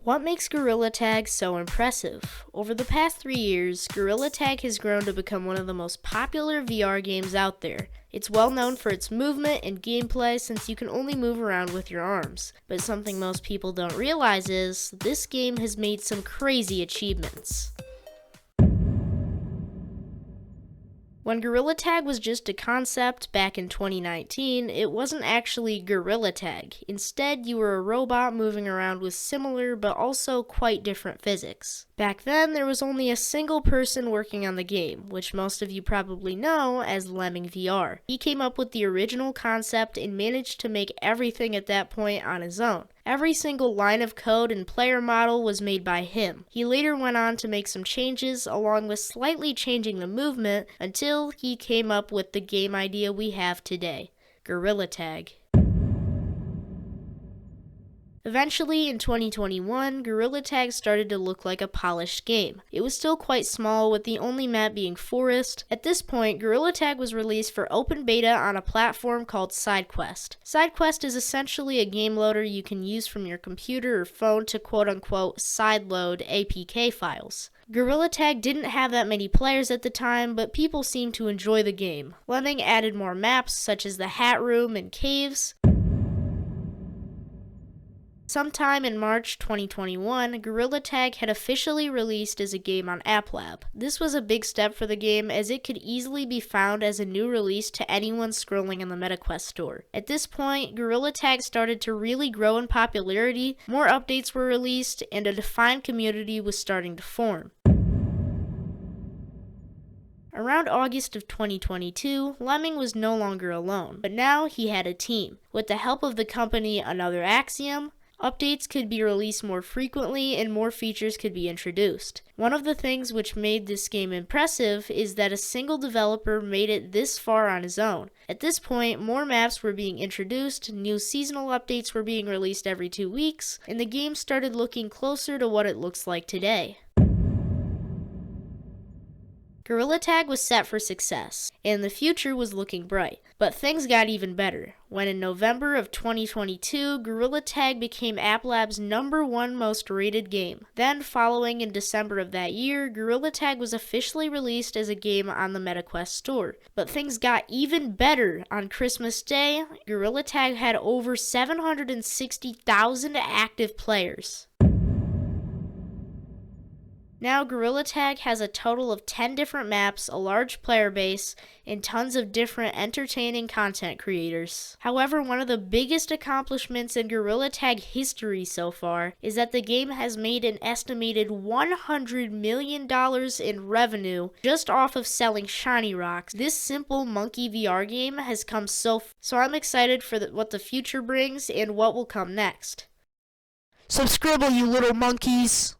What makes Gorilla Tag so impressive? Over the past 3 years, Gorilla Tag has grown to become one of the most popular VR games out there. It's well known for its movement and gameplay since you can only move around with your arms. But something most people don't realize is, this game has made some crazy achievements. When Gorilla Tag was just a concept back in 2019, it wasn't actually Gorilla Tag. Instead, you were a robot moving around with similar but also quite different physics. Back then, there was only a single person working on the game, which most of you probably know as Lemming VR. He came up with the original concept and managed to make everything at that point on his own. Every single line of code and player model was made by him. He later went on to make some changes along with slightly changing the movement until he came up with the game idea we have today, Gorilla Tag. Eventually, in 2021, Gorilla Tag started to look like a polished game. It was still quite small, with the only map being forest. At this point, Gorilla Tag was released for open beta on a platform called SideQuest. SideQuest is essentially a game loader you can use from your computer or phone to quote-unquote sideload APK files. Gorilla Tag didn't have that many players at the time, but people seemed to enjoy the game. Lemming added more maps, such as the Hat Room and caves. Sometime in March 2021, Gorilla Tag had officially released as a game on AppLab. This was a big step for the game as it could easily be found as a new release to anyone scrolling in the MetaQuest store. At this point, Gorilla Tag started to really grow in popularity, more updates were released, and a defined community was starting to form. Around August of 2022, Lemming was no longer alone, but now he had a team. With the help of the company Another Axiom, updates could be released more frequently and more features could be introduced. One of the things which made this game impressive is that a single developer made it this far on his own. At this point, more maps were being introduced, new seasonal updates were being released every 2 weeks, and the game started looking closer to what it looks like today. Gorilla Tag was set for success, and the future was looking bright. But things got even better, when in November of 2022, Gorilla Tag became AppLab's #1 most rated game. Then, following in December of that year, Gorilla Tag was officially released as a game on the MetaQuest store. But things got even better. On Christmas Day, Gorilla Tag had over 760,000 active players. Now, Gorilla Tag has a total of 10 different maps, a large player base, and tons of different entertaining content creators. However, one of the biggest accomplishments in Gorilla Tag history so far is that the game has made an estimated $100 million in revenue just off of selling shiny rocks. This simple monkey VR game has come so I'm excited for what the future brings and what will come next. Subscribe, you little monkeys!